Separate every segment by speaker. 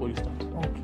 Speaker 1: before you start.
Speaker 2: Okay.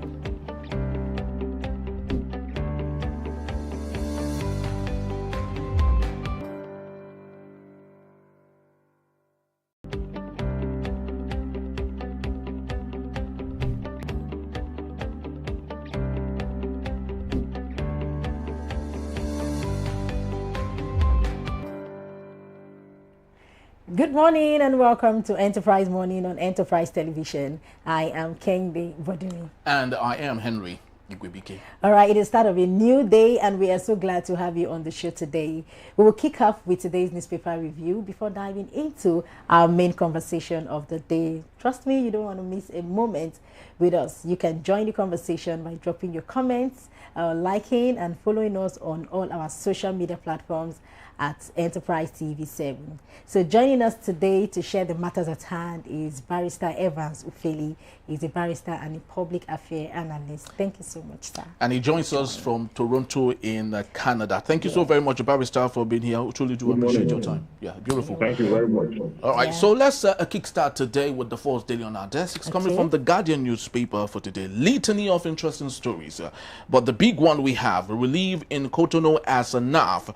Speaker 2: Good morning and welcome to Enterprise Morning on Enterprise Television. I am Kende Vodumi.
Speaker 1: And I am Henry Igwebike.
Speaker 2: All right, it is the start of a new day and we are so glad to have you on the show today. We will kick off with today's newspaper review before diving into our main conversation of the day. Trust me, you don't want to miss a moment with us. You can join the conversation by dropping your comments, liking and following us on all our social media platforms at Enterprise TV 7. So joining us today to share the matters at hand is Barrister Evans Ufeli. He's a barrister and a public affairs analyst. Thank you so much, sir.
Speaker 1: And he joins us from Toronto in Canada. Thank you so very much, Barrister, for being here. We truly do appreciate your time. Yeah, beautiful.
Speaker 3: Thank you very much.
Speaker 1: All right, so let's kickstart today with the first daily on our desk. It's coming from the Guardian newspaper for today. Litany of interesting stories. But the big one we have, relief in Cotonou as a NAF.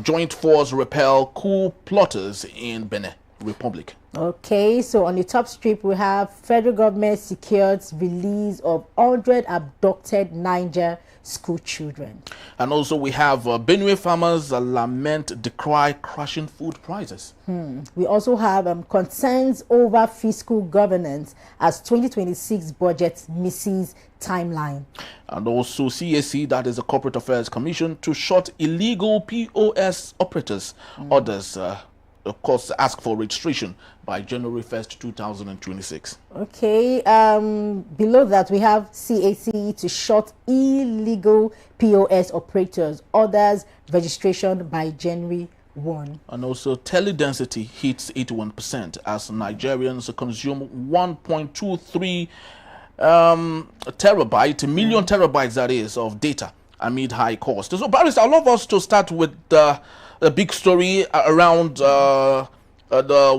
Speaker 1: Joint force repel coup plotters in Benin Republic.
Speaker 2: Okay, so on the top strip we have federal government secured release of 100 abducted Niger school children.
Speaker 1: And also we have Benue farmers lament decry crashing food prices.
Speaker 2: We also have concerns over fiscal governance as 2026 budget misses timeline.
Speaker 1: And also CAC, that is the Corporate Affairs Commission, to shut illegal POS operators. Others, of course, ask for registration by January 1st, 2026.
Speaker 2: Okay, below that we have CAC to shut illegal POS operators. Others, registration by January 1.
Speaker 1: And also teledensity hits 81% as Nigerians consume 1.23 million terabytes, that is, of data amid high cost. So, Barrister, I'd love us to start with a big story around the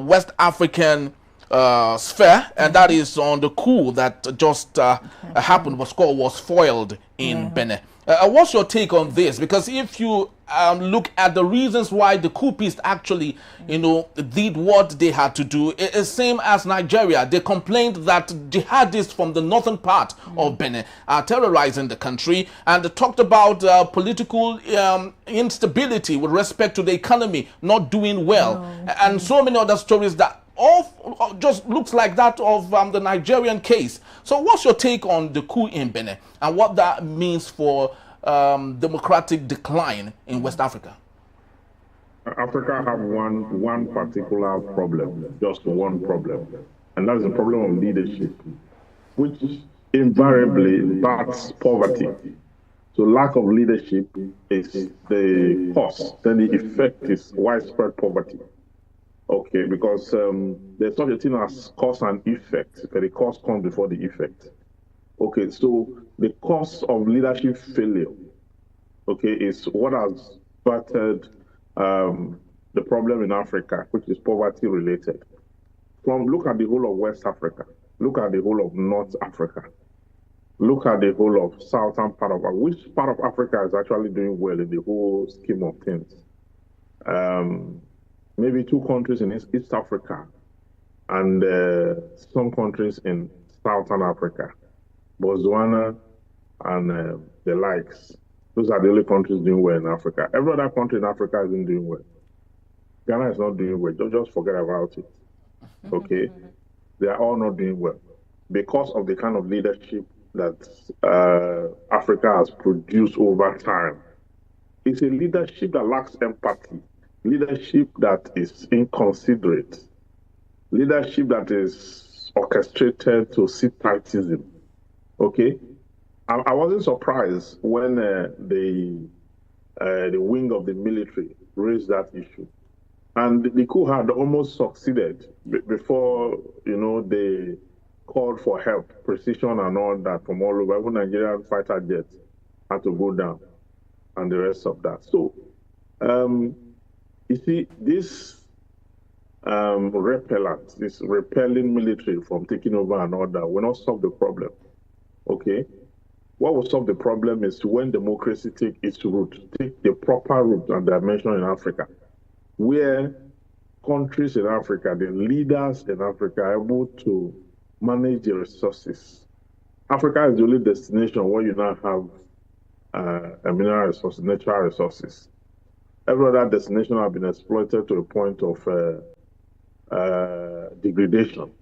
Speaker 1: West African sphere, and that is on the coup that just happened, was foiled in Benin. What's your take on this? Because if you look at the reasons why the coupists actually, did what they had to do, it's same as Nigeria. They complained that jihadists from the northern part of Benin are terrorizing the country, and they talked about political instability with respect to the economy not doing well, and so many other stories that all just looks like that of the Nigerian case. So what's your take on the coup in Benin and what that means for democratic decline in West Africa?
Speaker 3: Africa have one particular problem, just one problem, and that's the problem of leadership, which invariably backs poverty. So lack of leadership is the cause, then the effect is widespread poverty. Okay, because there's such a thing as cause and effect, but the cause comes before the effect. Okay, so the cause of leadership failure, okay, is what has started the problem in Africa, which is poverty related. Look at the whole of West Africa, look at the whole of North Africa, look at the whole of southern part of Africa. Which part of Africa is actually doing well in the whole scheme of things? Maybe two countries in East Africa and some countries in Southern Africa, Botswana and the likes. Those are the only countries doing well in Africa. Every other country in Africa isn't doing well. Ghana is not doing well. Don't just forget about it. Okay? They are all not doing well because of the kind of leadership that Africa has produced over time. It's a leadership that lacks empathy. Leadership that is inconsiderate, leadership that is orchestrated to separatism. Okay, I wasn't surprised when the wing of the military raised that issue, and the coup had almost succeeded before they called for help, precision and all that from all over. Even Nigerian fighter jets had to go down, and the rest of that. So. You see, this repelling military from taking over and all that will not solve the problem. Okay? What will solve the problem is when democracy take its root, take the proper root and dimension in Africa, where countries in Africa, the leaders in Africa are able to manage the resources. Africa is the only destination where you now have mineral resources, natural resources. Every other destination have been exploited to a point of degradation.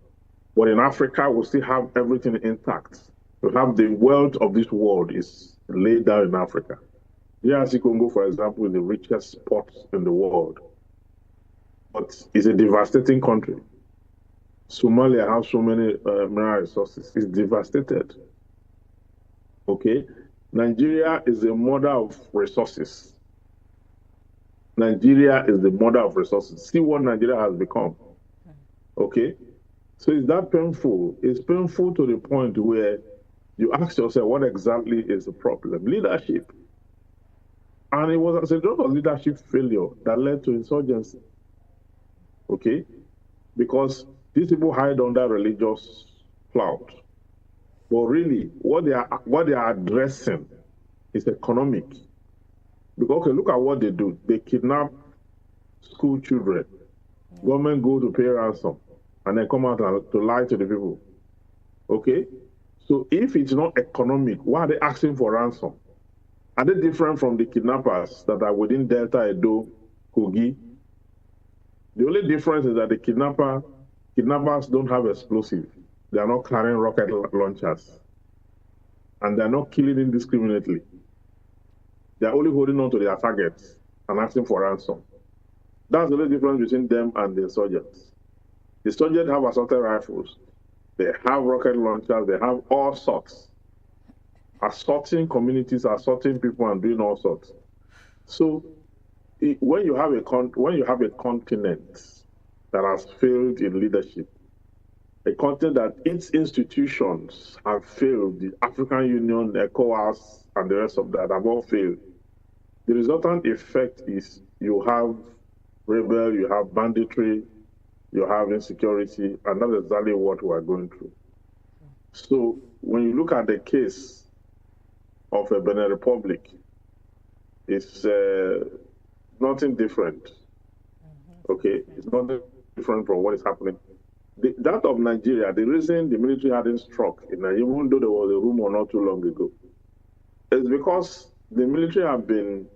Speaker 3: But in Africa, we still have everything intact. We have the wealth of this world is laid down in Africa. DRC Congo, for example, is the richest port in the world, but it's a devastating country. Somalia has so many mineral resources. It's devastated. Okay? Nigeria is the mother of resources. Nigeria is the mother of resources. See what Nigeria has become. Okay? So is that painful? It's painful to the point where you ask yourself, what exactly is the problem? Leadership. And it was as a result of leadership failure that led to insurgency. Okay? Because these people hide under religious cloud. But really, what they are addressing is economic. Because, okay, look at what they do. They kidnap school children. Government go to pay ransom and then come out to lie to the people. Okay? So if it's not economic, why are they asking for ransom? Are they different from the kidnappers that are within Delta, Edo, Kogi? The only difference is that the kidnappers don't have explosives. They are not carrying rocket launchers. And they're not killing indiscriminately. They're only holding on to their targets and asking for ransom. That's the only difference between them and the insurgents. The insurgents have assaulted rifles. They have rocket launchers. They have all sorts. Assaulting communities, assaulting people, and doing all sorts. So when you have a continent that has failed in leadership, a continent that its institutions have failed, the African Union, ECOWAS, and the rest of that have all failed, the resultant effect is you have rebel, you have banditry, you have insecurity, and that's exactly what we are going through. So when you look at the case of a Benin Republic, it's nothing different. Okay, it's nothing different from what is happening. That of Nigeria, the reason the military hadn't struck in Nigeria, even though there was a rumor not too long ago, is because the military have been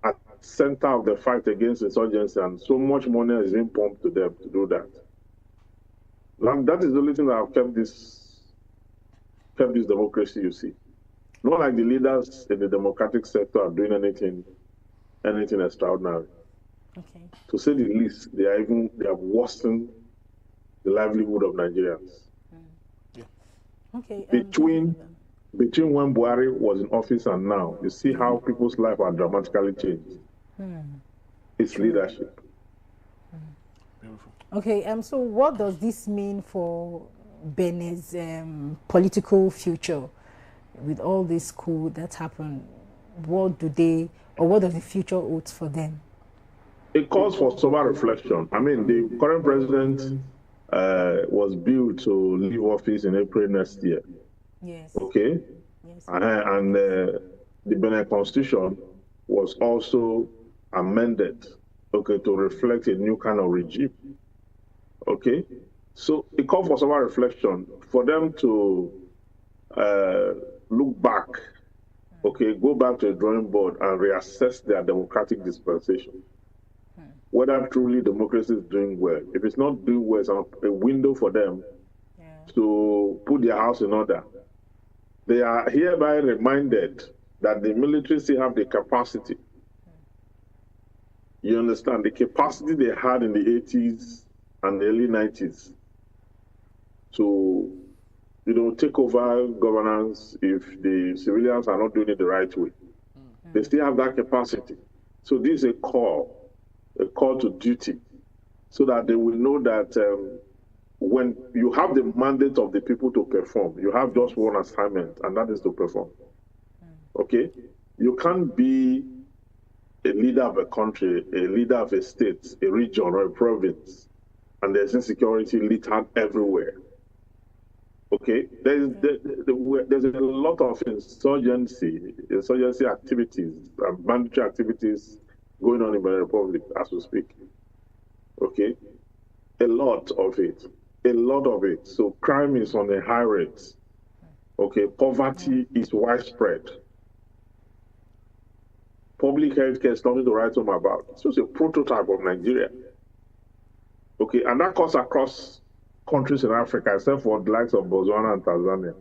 Speaker 3: at the center of the fight against insurgency, and so much money is being pumped to them to do that. That is the only thing that have kept this democracy, you see. Not like the leaders in the democratic sector are doing anything extraordinary.
Speaker 2: Okay.
Speaker 3: To say the least, they have worsened the livelihood of Nigerians.
Speaker 1: Yeah.
Speaker 2: Okay.
Speaker 3: Between when Buhari was in office and now, you see how people's lives are dramatically changed. It's leadership.
Speaker 1: Beautiful.
Speaker 2: Okay. So what does this mean for Benin's political future? With all this coup that happened, what does the future hold for them?
Speaker 3: It calls for sober reflection. I mean, the current president was billed to leave office in April next year.
Speaker 2: Yes.
Speaker 3: Okay?
Speaker 2: Yes.
Speaker 3: And the Benin Constitution was also amended, okay, to reflect a new kind of regime. Okay? So it calls for sober reflection for them to look back, okay, go back to the drawing board and reassess their democratic dispensation. Whether truly democracy is doing well. If it's not doing well, it's a window for them to put their house in order. They are hereby reminded that the military still have the capacity. You understand? The capacity they had in the 80s and the early 90s to take over governance if the civilians are not doing it the right way. They still have that capacity. So this is a call to duty, so that they will know that when you have the mandate of the people to perform, you have just one assignment, and that is to perform. Okay? You can't be a leader of a country, a leader of a state, a region, or a province, and there's insecurity littered everywhere. Okay, there's a lot of insurgency activities, and banditry activities going on in the Republic as we speak. Okay, a lot of it. So crime is on a high rate. Okay, poverty is widespread. Public health care is nothing to write home about. It's just a prototype of Nigeria. Okay, and that cuts across countries in Africa, except for the likes of Botswana and Tanzania,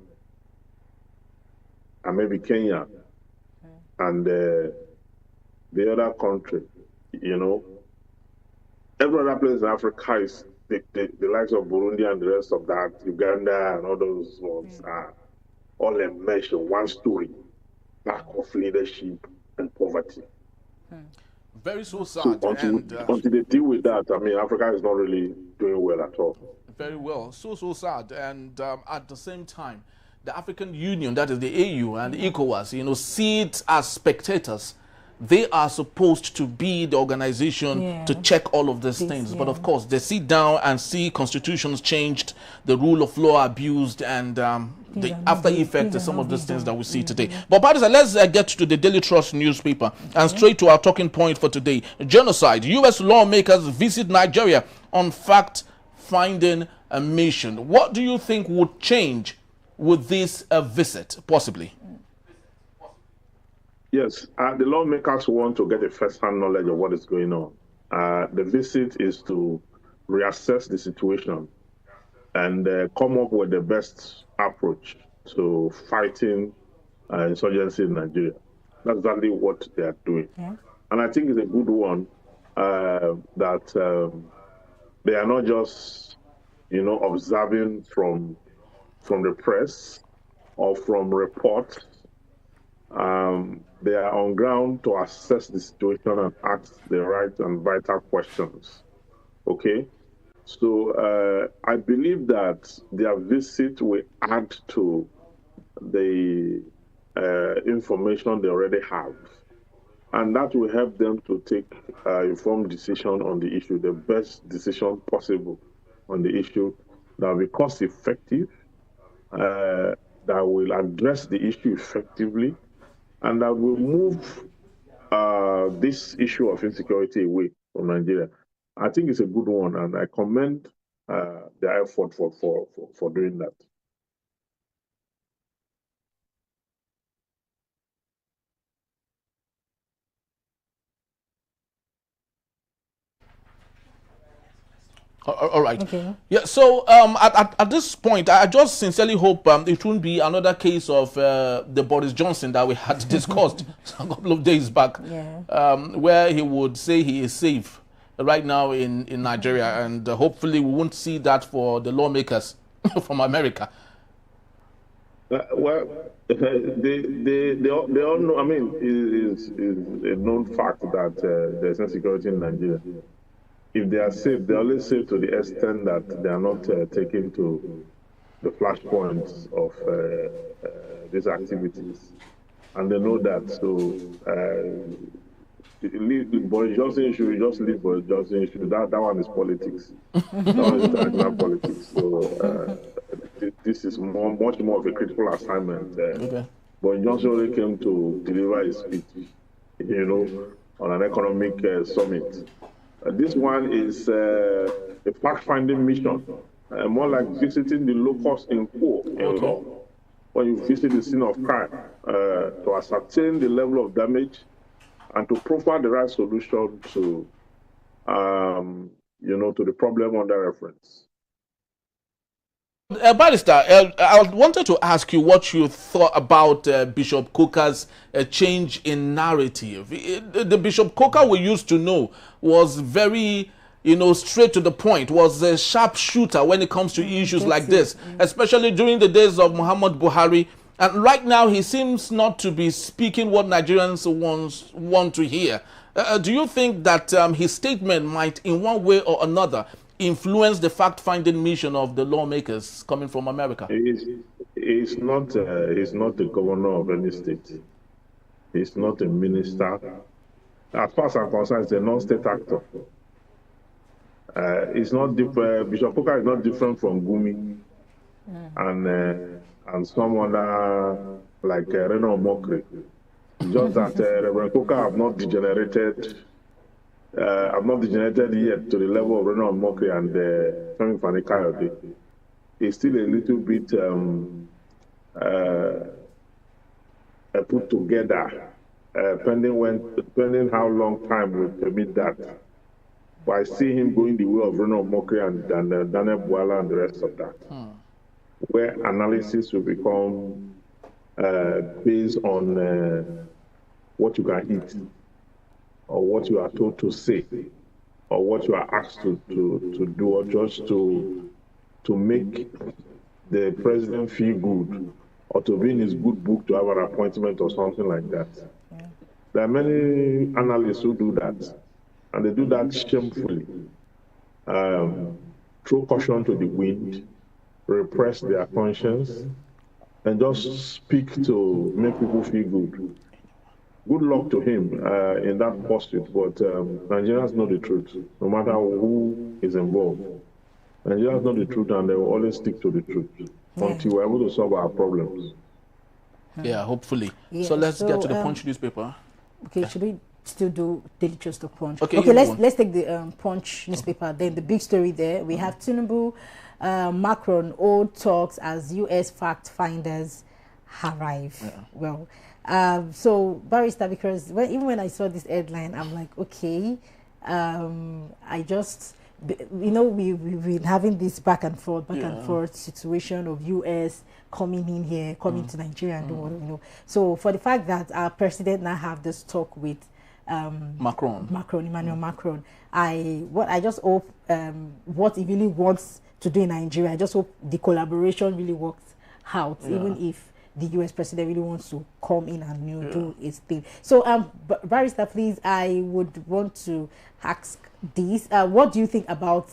Speaker 3: and maybe Kenya, and the other country, you know. Every other place in Africa is the likes of Burundi and the rest of that, Uganda and all those ones are all enmeshed in one story, lack of leadership and poverty.
Speaker 1: Very so sad.
Speaker 3: So until they deal with that, I mean, Africa is not really doing well at all.
Speaker 1: Very well. So sad. And at the same time, the African Union, that is the AU and the ECOWAS, you know, see it as spectators. They are supposed to be the organization to check all of these things. But of course, they sit down and see constitutions changed, the rule of law abused, and the after effect of some of these things that we see today. But Patricia, let's get to the Daily Trust newspaper and straight to our talking point for today. Genocide. U.S. lawmakers visit Nigeria on fact-finding a mission. What do you think would change with this visit, possibly?
Speaker 3: Yes, the lawmakers want to get a first-hand knowledge of what is going on. The visit is to reassess the situation and come up with the best approach to fighting insurgency in Nigeria. That's exactly what they are doing. And I think it's a good one that they are not just, you know, observing from the press or from reports. They are on ground to assess the situation and ask the right and vital questions. Okay? So I believe that their visit will add to the information they already have. And that will help them to take informed decision on the issue, the best decision possible on the issue that will be cost effective, that will address the issue effectively, and that will move this issue of insecurity away from Nigeria. I think it's a good one, and I commend their effort for doing that.
Speaker 1: All right.
Speaker 2: Okay.
Speaker 1: Yeah. So at this point, I just sincerely hope it won't be another case of the Boris Johnson that we had discussed a couple of days back, where he would say he is safe right now in Nigeria, and hopefully we won't see that for the lawmakers from America.
Speaker 3: Well, they all know. I mean, it's a known fact that there's insecurity in Nigeria. If they are safe, they're only safe to the extent that they are not taken to the flashpoints of these activities. And they know that. So, Boris Johnson issue, just leave Boris Johnson issue. That one is politics. That one is international politics. So, this is much more of a critical assignment. Boris Johnson only came to deliver his speech, you know, on an economic summit. This one is a fact-finding mission, more like visiting the locus in quo, you know, when you visit the scene of crime, to ascertain the level of damage and to profile the right solution to, you know, to the problem under reference.
Speaker 1: Barrister, I wanted to ask you what you thought about Bishop Coker's change in narrative. The Bishop Coker we used to know was very, you know, straight to the point, was a sharpshooter when it comes to issues like this, especially during the days of Muhammad Buhari. And right now he seems not to be speaking what Nigerians want to hear. Do you think that his statement might, in one way or another, influence the fact-finding mission of the lawmakers coming from America?
Speaker 3: He's not the governor of any state. He's not a minister. As far as I'm concerned, he's a non-state actor. It's not different. Bishop Coker is not different from Gumi. and some other like Reno Mokri. Just that Reverend Coker have not degenerated. Have not degenerated yet to the level of Reno Mokri and Femi Fani Kayode. It's still a little bit put together, depending how long time will permit that. But I see him going the way of Reno Mokri and Daniel Bola and the rest of that, where analysis will become based on what you can eat, or what you are told to say, or what you are asked to do, or just to make the president feel good, or to be in his good book to have an appointment or something like that. Yeah. There are many analysts who do that, and they do that shamefully. Throw caution to the wind, repress their conscience, and just speak to make people feel good. Good luck to him in that pursuit, but Nigerians know the truth, no matter who is involved. Nigerians know the truth, and they will always stick to the truth until we're able to solve our problems.
Speaker 1: Yeah, hopefully. Yeah, so let's get to the Punch newspaper.
Speaker 2: Okay, should we still do daily just the Punch? Okay, let's take the Punch newspaper. Then the big story there, we have Tinubu, Macron, old talks as U.S. fact finders arrive. Yeah. Well, so Barrister, because even when I saw this headline, I'm like, okay, I just, you know, we've been having this back and forth situation of U.S. coming in here, coming to Nigeria and doing what, you know. So for the fact that our president now have this talk with Emmanuel Macron, I just hope what he really wants to do in Nigeria, I just hope the collaboration really works out, even if the U.S. president really wants to come in and do his thing. So, Barrister, please, I would want to ask this: what do you think about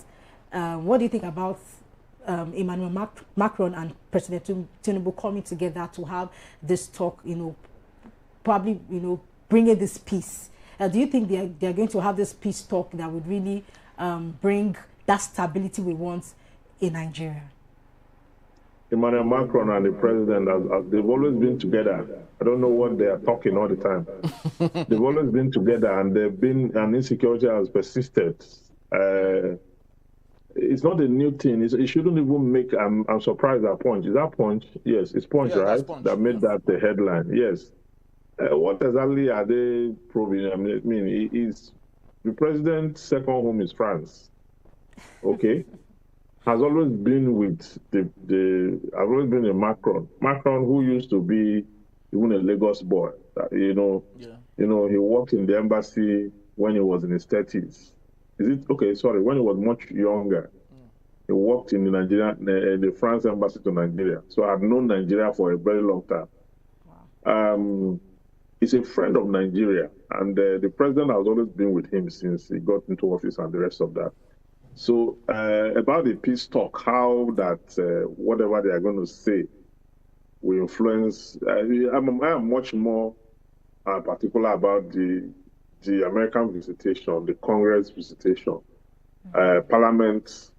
Speaker 2: Emmanuel Macron and President Tinubu coming together to have this talk? You know, probably bringing this peace. Do you think they are going to have this peace talk that would really bring that stability we want in Nigeria?
Speaker 3: Emmanuel Macron and the president, they've always been together. I don't know what they are talking all the time. They've always been together, and and insecurity has persisted. It's not a new thing. It shouldn't even make, I'm surprised at Punch. Is that Punch? Yes, it's Punch, right? Punch, that made that the headline. Yes. What exactly are they proving? I mean, the president's second home is France. Okay. Has always been with I've always been a Macron, who used to be even a Lagos boy. He worked in the embassy when he was in his 30s. When he was much younger, he worked in the France embassy to Nigeria. So I've known Nigeria for a very long time. Wow. He's a friend of Nigeria, and the president has always been with him since he got into office and the rest of that. So about the peace talk, how that whatever they are going to say will influence. I am much more particular about the American visitation, the Congress visitation, Parliament